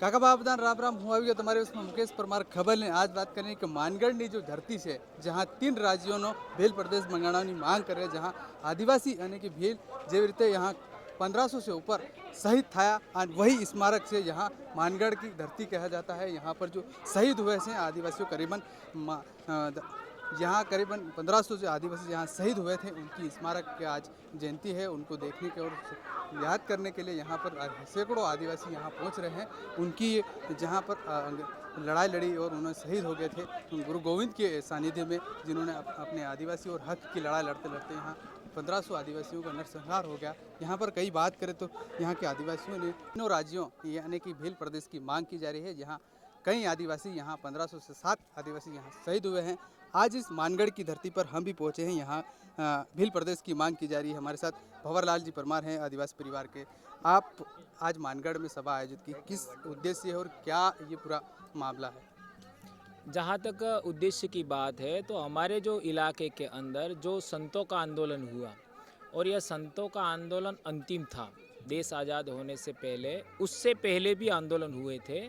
काका बापदान राम राम हुआ भी तुम्हारे उसमें मुकेश परमार खबर ने आज बात करें कि मानगढ़ ની जो धरती છે जहाँ 3 રાજ્યોનો ભીલ પ્રદેશ મંગાવવાની માંગ કરે जहाँ आदिवासी यानी कि भील જેવી રીતે यहाँ 1500 से ऊपर शहीद थाया और वही स्मारक से यहाँ मानगढ़ की धरती कहा जाता है। यहाँ पर जो शहीद हुए हैं आदिवासियों करीबन यहाँ करीबन 1500 से आदिवासी यहाँ शहीद हुए थे उनकी स्मारक के आज जयंती है। उनको देखने के और याद करने के लिए यहाँ पर सैकड़ों आदिवासी यहाँ पहुँच रहे हैं। उनकी जहाँ पर लड़ाई लड़ी और उन्होंने शहीद हो गए थे गुरु गोविंद के सानिध्य में, जिन्होंने अपने आदिवासी और हक की लड़ाई लड़ते लड़ते यहाँ 1500 आदिवासियों का नरसंहार हो गया। यहाँ पर कई बात करें तो यहाँ के आदिवासियों ने तीनों राज्यों यानी कि भील प्रदेश की मांग की जा रही है। जहाँ कई आदिवासी यहाँ 1500 से 7 आदिवासी यहाँ शहीद हुए हैं। आज इस मानगढ़ की धरती पर हम भी पहुँचे हैं। यहाँ भील प्रदेश की मांग की जा रही है। हमारे साथ भंवरलाल जी परमार हैं आदिवासी परिवार के। आप आज मानगढ़ में सभा आयोजित की, किस उद्देश्य है और क्या ये पूरा मामला है? जहाँ तक उद्देश्य की बात है तो हमारे जो इलाके के अंदर जो संतों का आंदोलन हुआ और यह संतों का आंदोलन अंतिम था। देश आज़ाद होने से पहले, उससे पहले भी आंदोलन हुए थे।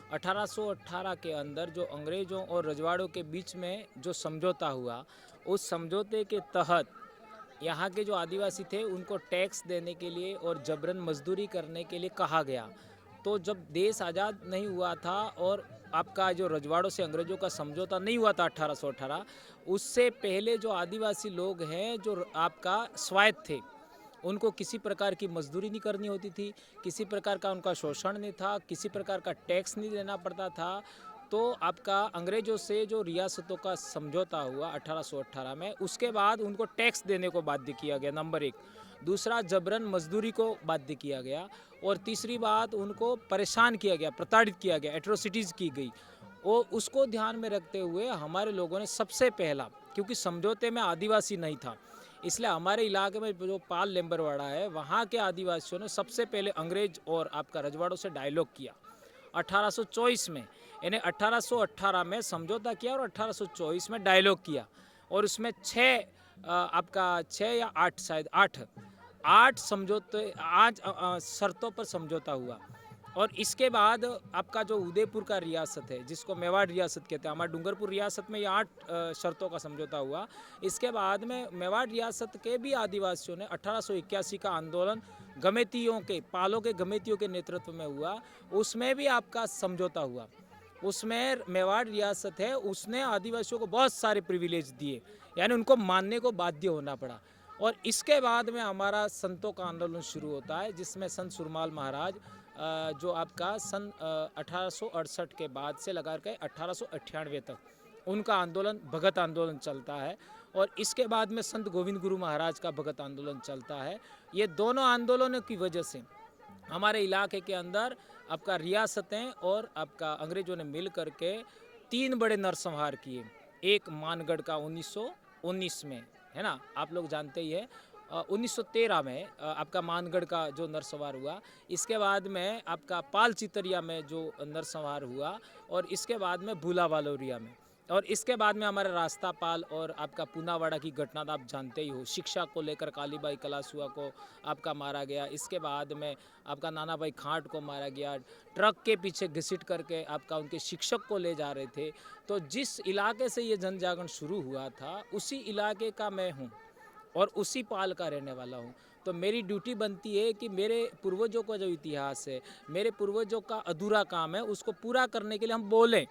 1818 के अंदर जो अंग्रेज़ों और रजवाड़ों के बीच में जो समझौता हुआ, उस समझौते के तहत यहाँ के जो आदिवासी थे उनको टैक्स देने के लिए और जबरन मजदूरी करने के लिए कहा गया। तो जब देश आज़ाद नहीं हुआ था और आपका जो रजवाड़ों से अंग्रेज़ों का समझौता नहीं हुआ था 1818, उससे पहले जो आदिवासी लोग हैं जो आपका स्वायत्त थे, उनको किसी प्रकार की मजदूरी नहीं करनी होती थी, किसी प्रकार का उनका शोषण नहीं था, किसी प्रकार का टैक्स नहीं देना पड़ता था। तो आपका अंग्रेज़ों से जो रियासतों का समझौता हुआ 1818 में, उसके बाद उनको टैक्स देने को बाध्य किया गया, नंबर 1। दूसरा, जबरन मजदूरी को बाध्य किया गया और तीसरी बात, उनको परेशान किया गया, प्रताड़ित किया गया, एट्रोसिटीज़ की गई। और उसको ध्यान में रखते हुए हमारे लोगों ने सबसे पहला, क्योंकि समझौते में आदिवासी नहीं था, इसलिए हमारे इलाके में जो पाल लेम्बरवाड़ा है वहाँ के आदिवासियों ने सबसे पहले अंग्रेज और आपका रजवाड़ों से डायलॉग किया 1824 में। यानी 1818 में समझौता किया और 1824 में डायलॉग किया और उसमें 6 या 8, शायद 8 समझौते, 8 शर्तों पर समझौता हुआ। और इसके बाद आपका जो उदयपुर का रियासत है, जिसको मेवाड़ रियासत कहते हैं, हमारे डूंगरपुर रियासत में ये 8 शर्तों का समझौता हुआ। इसके बाद में मेवाड़ रियासत के भी आदिवासियों ने 1881 का आंदोलन गमेतियों के, पालों के गमेतियों के नेतृत्व में हुआ, उसमें भी आपका समझौता हुआ। उसमें मेवाड़ रियासत है, उसने आदिवासियों को बहुत सारे प्रिविलेज दिए, यानी उनको मानने को बाध्य होना पड़ा। और इसके बाद में हमारा संतों का आंदोलन शुरू होता है, जिसमें संत सुरमाल महाराज जो आपका सन 1868 के बाद से लगा के 1898 तक उनका आंदोलन, भगत आंदोलन चलता है। और इसके बाद में संत गोविंद गुरु महाराज का भगत आंदोलन चलता है। ये दोनों आंदोलनों की वजह से हमारे इलाके के अंदर आपका रियासतें और आपका अंग्रेजों ने मिल करके 3 बड़े नरसंहार किए। एक मानगढ़ का 1919 में, है ना, आप लोग जानते ही है। 1913 में आपका मानगढ़ का जो नरसंहार हुआ। इसके बाद में आपका पाल चितरिया में जो नरसंहार हुआ और इसके बाद में भूला वालोरिया में। और इसके बाद में हमारे रास्ता पाल और आपका पूनावाड़ा की घटना तो आप जानते ही हो। शिक्षा को लेकर कालीबाई कलासुआ को आपका मारा गया। इसके बाद में आपका नाना भाई खांट को मारा गया। ट्रक के पीछे घसीट करके आपका उनके शिक्षक को ले जा रहे थे। तो जिस इलाके से ये जन जागरण शुरू हुआ था, उसी इलाके का मैं हूँ और उसी पाल का रहने वाला हूँ। तो मेरी ड्यूटी बनती है कि मेरे पूर्वजों का जो इतिहास है, मेरे पूर्वजों का अधूरा काम है, उसको पूरा करने के लिए हम बोलें।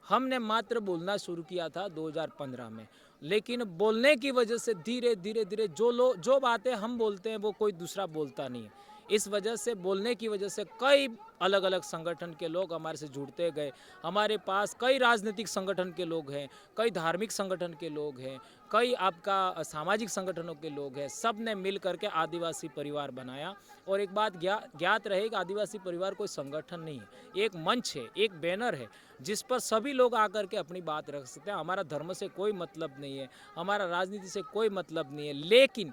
हमने मात्र बोलना शुरू किया था 2015 में, लेकिन बोलने की वजह से धीरे धीरे जो बातें हम बोलते हैं वो कोई दूसरा बोलता नहीं है। इस वजह से, बोलने की वजह से कई अलग अलग संगठन के लोग हमारे से जुड़ते गए। हमारे पास कई राजनीतिक संगठन के लोग हैं, कई धार्मिक संगठन के लोग हैं, कई आपका सामाजिक संगठनों के लोग हैं। सब ने मिल करके आदिवासी परिवार बनाया। और एक बात ज्ञात रहे कि आदिवासी परिवार कोई संगठन नहीं है, एक मंच है, एक बैनर है, जिस पर सभी लोग आकर के अपनी बात रख सकते हैं। हमारा धर्म से कोई मतलब नहीं है, हमारा राजनीति से कोई मतलब नहीं है। लेकिन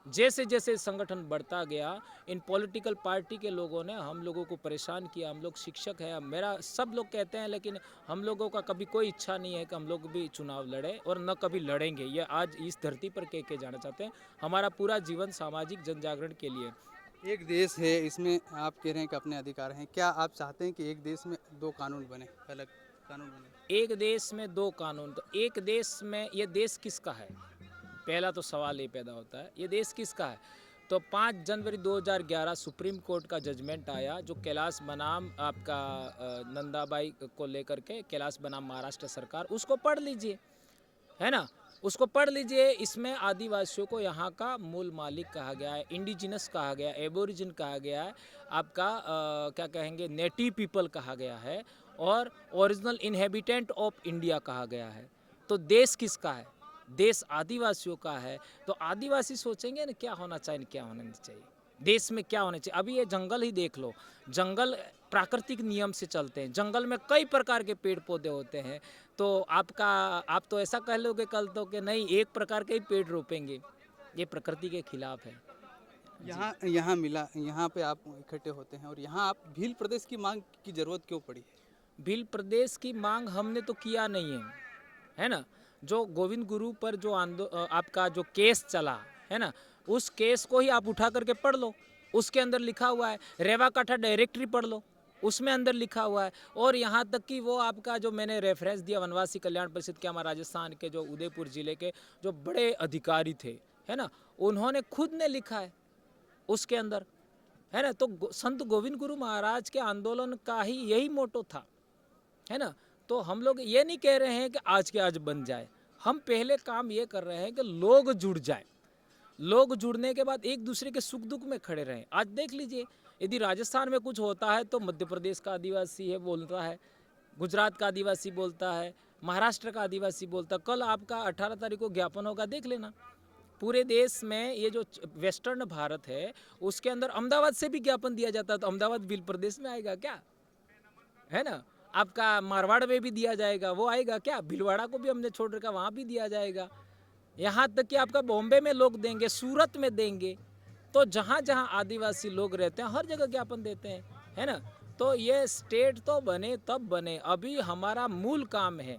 जैसे जैसे संगठन बढ़ता गया, इन पॉलिटिकल पार्टी के लोगों ने हम लोगों को परेशान किया। हम लोग शिक्षक हैं, मेरा सब लोग कहते हैं, लेकिन हम लोगों का कभी कोई इच्छा नहीं है कि हम लोग भी चुनाव लड़े और न कभी लड़ेंगे। ये आज इस धरती पर कह के जाना चाहते हैं। हमारा पूरा जीवन सामाजिक जन जागरण के लिए। एक देश है, इसमें आप कह रहे हैं कि अपने अधिकार हैं, क्या आप चाहते हैं कि एक देश में दो कानून बने, अलग कानून बने? एक देश में दो कानून, तो एक देश में ये देश किसका है? पहला तो सवाल ये पैदा होता है, ये देश किसका है? तो 5 जनवरी 2011 सुप्रीम कोर्ट का जजमेंट आया, जो कैलाश बनाम आपका नंदाबाई को लेकर के, कैलाश बनाम महाराष्ट्र सरकार, उसको पढ़ लीजिए, है ना? उसको पढ़ लीजिए। इसमें आदिवासियों को यहाँ का मूल मालिक कहा गया है, इंडिजिनस कहा गया है, एबोरिजिन कहा गया है, आपका क्या कहेंगे, नेटिव पीपल कहा गया है, और ओरिजिनल इनहेबिटेंट ऑफ इंडिया कहा गया है। तो देश किसका है? देश आदिवासियों का है। तो आदिवासी सोचेंगे ना क्या होना चाहिए, क्या होना नहीं चाहिए, देश में क्या होना चाहिए। अभी ये जंगल ही देख लो, जंगल प्राकृतिक नियम से चलते हैं, जंगल में कई प्रकार के पेड़ पौधे होते हैं। तो आप तो ऐसा कह लोगे कल तो कि नहीं एक प्रकार के ही पेड़ रोपेंगे, ये प्रकृति के खिलाफ है। यहाँ यहाँ मिला, यहाँ पे आप इकट्ठे होते हैं और यहाँ आप भील प्रदेश की मांग की जरूरत क्यों पड़ी? भील प्रदेश की मांग हमने तो किया नहीं है ना? जो गोविंद गुरु पर जो आपका जो केस चला है ना, उस केस को ही आप उठा करके पढ़ लो। उसके अंदर लिखा हुआ है, रेवा काठा डायरेक्टरी पढ़ लो, उसमें अंदर लिखा हुआ है। और यहाँ तक कि वो आपका जो मैंने रेफरेंस दिया, वनवासी कल्याण परिषद के, हमारे राजस्थान के जो उदयपुर जिले के जो बड़े अधिकारी थे, है ना, उन्होंने खुद ने लिखा है उसके अंदर, है ना। तो संत गोविंद गुरु महाराज के आंदोलन का ही यही मोटो था, है ना। तो हम लोग ये नहीं कह रहे हैं कि आज के आज बन जाए, हम पहले काम ये कर रहे हैं कि लोग जुड़ जाए, लोग जुड़ने के बाद एक दूसरे के सुख दुख में खड़े रहें। आज देख लीजिए, यदि राजस्थान में कुछ होता है तो मध्य प्रदेश का आदिवासी है बोलता है, गुजरात का आदिवासी बोलता है, महाराष्ट्र का आदिवासी बोलता है। कल आपका 18 तारीख को ज्ञापन होगा, देख लेना। पूरे देश में ये जो वेस्टर्न भारत है उसके अंदर अहमदाबाद से भी ज्ञापन दिया जाता है, तो अहमदाबाद भील प्रदेश में आएगा क्या? है ना। आपका मारवाड़ में भी दिया जाएगा, वो आएगा क्या? भीलवाड़ा को भी हमने छोड़ रखा, वहाँ भी दिया जाएगा। यहाँ तक कि आपका बॉम्बे में लोग देंगे, सूरत में देंगे। तो जहाँ जहाँ आदिवासी लोग रहते हैं हर जगह ज्ञापन देते हैं, है ना। तो ये स्टेट तो बने तब बने, अभी हमारा मूल काम है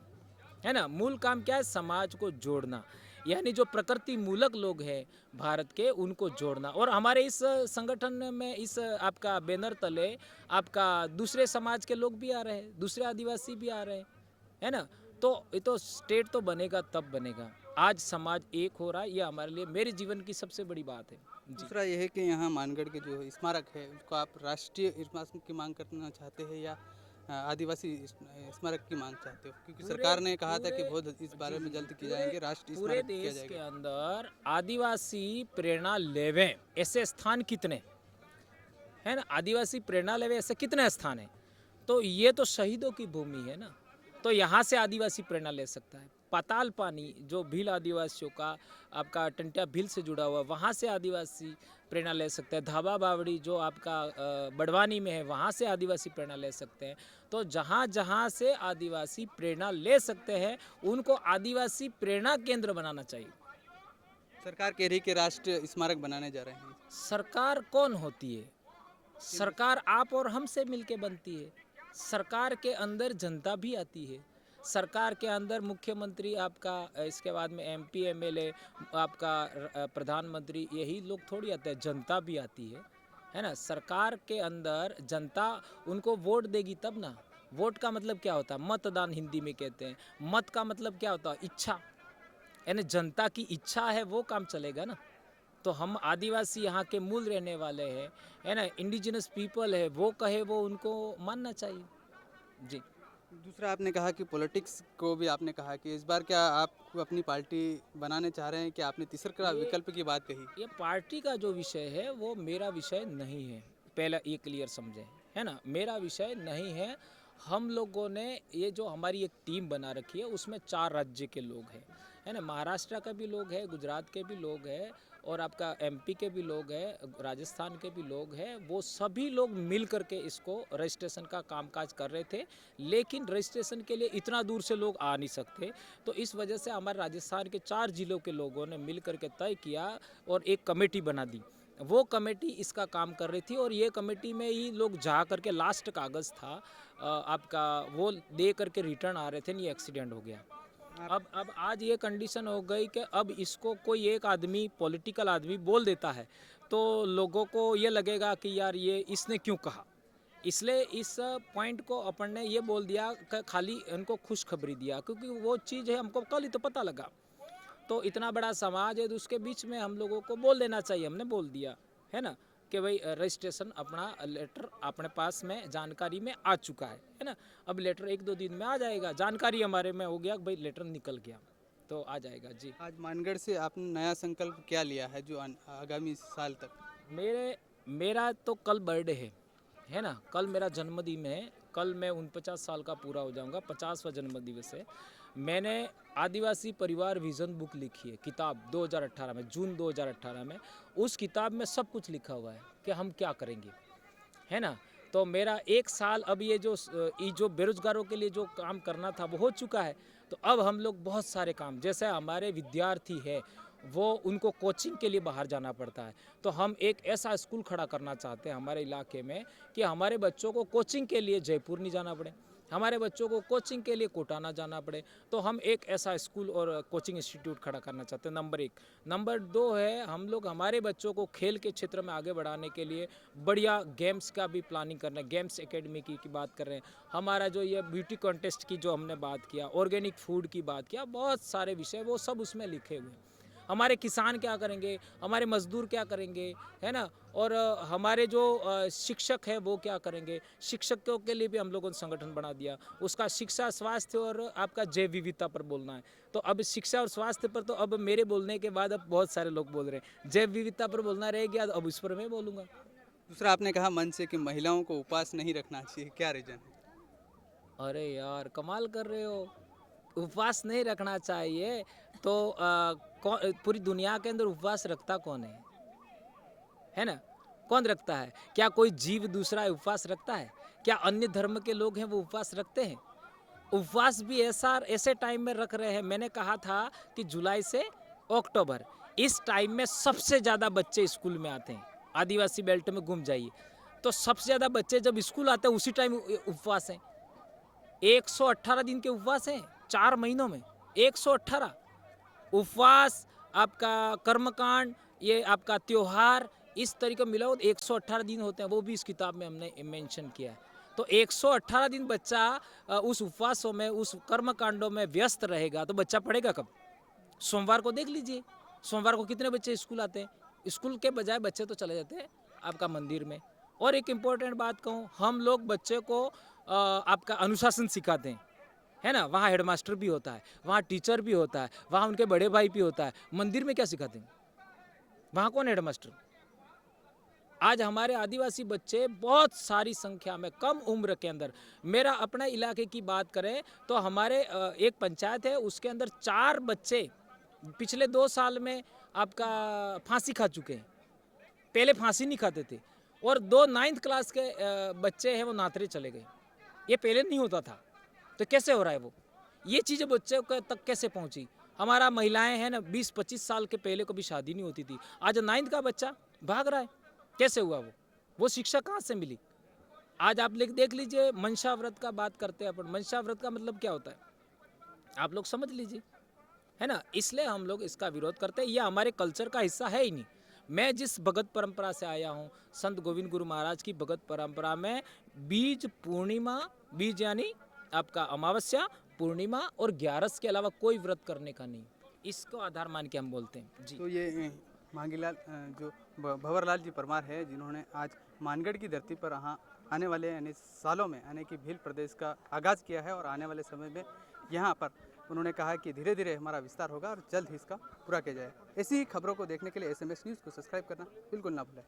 ना। मूल काम क्या है? समाज को जोड़ना, यानी जो प्रकृति मूलक लोग हैं भारत के, उनको जोड़ना। और हमारे इस संगठन में, इस आपका बैनर तले आपका दूसरे समाज के लोग भी आ रहे हैं, दूसरे आदिवासी भी आ रहे हैं, है ना। तो ये तो स्टेट तो बनेगा तब बनेगा। आज समाज एक हो रहा है, ये हमारे लिए, मेरे जीवन की सबसे बड़ी बात है जी। दूसरा यह है कि यहाँ मानगढ़ के जो स्मारक है उसको आप राष्ट्रीय स्मारक की मांग करना चाहते हैं या आदिवासी स्मारक की मांग चाहते हो? क्योंकि सरकार ने कहा था कि बहुत इस बारे में जल्द किए जाएंगे, राष्ट्रीय पूरे स्मारक किया देश के जाएगा। अंदर आदिवासी प्रेरणा लेवे ऐसे स्थान कितने है ना, आदिवासी प्रेरणा लेवे ऐसे कितने स्थान है? तो ये तो शहीदों की भूमि है ना, तो यहाँ से आदिवासी प्रेरणा ले सकता है। पाताल पानी जो भील आदिवासियों का आपका टंटिया भील से जुड़ा हुआ, वहाँ से आदिवासी प्रेरणा ले सकते हैं। धाबा बावड़ी जो आपका बड़वानी में है, वहाँ से आदिवासी प्रेरणा ले सकते हैं। तो जहाँ जहाँ से आदिवासी प्रेरणा ले सकते हैं उनको आदिवासी प्रेरणा केंद्र बनाना चाहिए। सरकार कह रही कि राष्ट्रीय स्मारक बनाने जा रहे हैं। सरकार कौन होती है? सरकार आप और हमसे मिलके बनती है। सरकार के अंदर जनता भी आती है, सरकार के अंदर मुख्यमंत्री आपका, इसके बाद में एमपी एमएलए आपका, प्रधानमंत्री, यही लोग थोड़ी आते हैं, जनता भी आती है ना। सरकार के अंदर जनता उनको वोट देगी तब ना। वोट का मतलब क्या होता है? मतदान हिंदी में कहते हैं। मत का मतलब क्या होता है? इच्छा, यानी जनता की इच्छा है वो काम चलेगा ना। तो हम आदिवासी यहाँ के मूल रहने वाले हैं, है ना, इंडिजिनस पीपल है, वो कहे वो उनको मानना चाहिए जी। दूसरा आपने कहा कि पॉलिटिक्स को भी आपने कहा कि इस बार क्या आप अपनी पार्टी बनाने चाह रहे हैं, कि आपने तीसरा विकल्प की बात कही? ये पार्टी का जो विषय है वो मेरा विषय नहीं है, पहला ये क्लियर समझें, है ना। मेरा विषय नहीं है। हम लोगों ने ये जो हमारी एक टीम बना रखी है उसमें 4 राज्य के लोग हैं, है ना। महाराष्ट्र का भी लोग है, गुजरात के भी लोग हैं, और आपका एमपी के भी लोग हैं, राजस्थान के भी लोग हैं। वो सभी लोग मिल करके इसको रजिस्ट्रेशन का कामकाज कर रहे थे, लेकिन रजिस्ट्रेशन के लिए इतना दूर से लोग आ नहीं सकते। तो इस वजह से हमारे राजस्थान के 4 जिलों के लोगों ने मिल करके तय किया और एक कमेटी बना दी। वो कमेटी इसका काम कर रही थी, और ये कमेटी में ही लोग जा करके, लास्ट कागज़ था आपका, वो दे करके रिटर्न आ रहे थे, ये एक्सीडेंट हो गया। अब आज ये कंडीशन हो गई कि अब इसको कोई एक आदमी पॉलिटिकल आदमी बोल देता है तो लोगों को ये लगेगा कि यार ये इसने क्यों कहा। इसलिए इस पॉइंट को अपन ने ये बोल दिया कि खाली इनको खुशखबरी दिया, क्योंकि वो चीज़ है हमको कल ही तो पता लगा। तो इतना बड़ा समाज है तो उसके बीच में हम लोगों को बोल देना चाहिए, हमने बोल दिया है ना कि भाई रजिस्ट्रेशन अपना लेटर अपने पास में जानकारी में आ चुका है ना। अब लेटर 1-2 दिन में आ जाएगा, जानकारी हमारे में हो गया भाई लेटर निकल गया तो आ जाएगा जी। आज मानगढ़ से आपने नया संकल्प क्या लिया है जो आगामी साल तक? मेरा तो कल बर्थडे है ना, कल मेरा जन्मदिन है, कल मैं 49 साल का पूरा हो जाऊंगा, 50वां जन्मदिवस है। मैंने आदिवासी परिवार विजन बुक लिखी है, किताब 2018 में, जून 2018 में। उस किताब में सब कुछ लिखा हुआ है कि हम क्या करेंगे, है ना। तो मेरा 1 साल अब ये जो बेरोजगारों के लिए जो काम करना था वो हो चुका है। तो अब हम लोग बहुत सारे काम, जैसे हमारे विद्यार्थी है वो उनको कोचिंग के लिए बाहर जाना पड़ता है, तो हम एक ऐसा स्कूल खड़ा करना चाहते हैं हमारे इलाके में कि हमारे बच्चों को कोचिंग के लिए जयपुर नहीं जाना पड़े, हमारे बच्चों को कोचिंग के लिए कोटा ना जाना पड़े। तो हम एक ऐसा स्कूल और कोचिंग इंस्टीट्यूट खड़ा करना चाहते हैं, नंबर 1। नंबर 2 है हम लोग हमारे बच्चों को खेल के क्षेत्र में आगे बढ़ाने के लिए बढ़िया गेम्स का भी प्लानिंग कर रहे हैं, गेम्स एकेडमी की बात कर रहे हैं। हमारा जो ये ब्यूटी कॉन्टेस्ट की जो हमने बात किया, ऑर्गेनिक फूड की बात किया, बहुत सारे विषय वो सब उसमें लिखे हुए हैं। हमारे किसान क्या करेंगे, हमारे मजदूर क्या करेंगे, है ना। और हमारे जो शिक्षक है वो क्या करेंगे, शिक्षकों के लिए भी हम लोगों ने संगठन बना दिया। उसका शिक्षा, स्वास्थ्य और आपका जैव विविधता पर बोलना है। तो अब शिक्षा और स्वास्थ्य पर तो अब मेरे बोलने के बाद अब बहुत सारे लोग बोल रहे हैं, जैव विविधता पर बोलना रह गया, अब उस पर मैं बोलूँगा। दूसरा, आपने कहा मन से कि महिलाओं को उपवास नहीं रखना चाहिए, क्या रीजन है? अरे यार कमाल कर रहे हो, उपवास नहीं रखना चाहिए तो पूरी दुनिया के अंदर उपवास रखता कौन है ना। कौन रखता है? क्या कोई जीव दूसरा उपवास रखता है? क्या अन्य धर्म के लोग हैं वो उपवास रखते हैं? उपवास भी ऐसे टाइम में रख रहे हैं। मैंने कहा था कि जुलाई से अक्टूबर, इस टाइम में सबसे ज़्यादा बच्चे स्कूल में आते हैं। आदिवासी बेल्ट में घूम जाइए तो सबसे ज़्यादा बच्चे जब स्कूल आते हैं उसी टाइम उपवास हैं। 118 दिन के उपवास हैं 4 महीनों में, 118 उपवास, आपका कर्मकांड, ये आपका त्योहार, इस तरीके मिलाओ 118 दिन होते हैं, वो भी इस किताब में हमने मेंशन किया है। तो 118 दिन बच्चा उस उपवासों में, उस कर्मकांडों में व्यस्त रहेगा तो बच्चा पढ़ेगा कब? सोमवार को देख लीजिए, सोमवार को कितने बच्चे स्कूल आते हैं? स्कूल के बजाय बच्चे तो चले जाते हैं आपका मंदिर में। और एक इम्पोर्टेंट बात कहूँ, हम लोग बच्चे को आपका अनुशासन सिखाते हैं, है ना। वहाँ हेडमास्टर भी होता है, वहाँ टीचर भी होता है, वहाँ उनके बड़े भाई भी होता है। मंदिर में क्या सिखाते हैं? वहाँ कौन हेडमास्टर? आज हमारे आदिवासी बच्चे बहुत सारी संख्या में कम उम्र के अंदर, मेरा अपने इलाके की बात करें तो हमारे एक पंचायत है उसके अंदर 4 बच्चे पिछले 2 साल में आपका फांसी खा चुके हैं। पहले फांसी नहीं खाते थे। और 2 9th क्लास के बच्चे हैं वो नातरे चले गए, ये पहले नहीं होता था। तो कैसे हो रहा है वो? ये चीज़ें बच्चों तक कैसे पहुंची? हमारा महिलाएं हैं ना 20-25 साल के पहले कभी शादी नहीं होती थी, आज 9th का बच्चा भाग रहा है, कैसे हुआ वो शिक्षा कहाँ से मिली? आज आप देख लीजिए, मनसा व्रत का बात करते हैं अपन, मनसा व्रत का मतलब क्या होता है आप लोग समझ लीजिए, है ना। इसलिए हम लोग इसका विरोध करते हैं, यह हमारे कल्चर का हिस्सा है ही नहीं। मैं जिस भगत परंपरा से आया हूँ, संत गोविंद गुरु महाराज की भगत परंपरा में बीज पूर्णिमा, बीज यानी आपका अमावस्या, पूर्णिमा और 11 के अलावा कोई व्रत करने का नहीं, इसको आधार मान के हम बोलते हैं जी। तो ये मांगीलाल जो भंवरलाल जी परमार है, जिन्होंने आज मानगढ़ की धरती पर आने वाले यानी सालों में यानी कि भील प्रदेश का आगाज़ किया है और आने वाले समय में यहाँ पर उन्होंने कहा कि धीरे धीरे हमारा विस्तार होगा और जल्द ही इसका पूरा किया जाए। ऐसी खबरों को देखने के लिए SMS न्यूज़ को सब्सक्राइब करना बिल्कुल ना भूलें।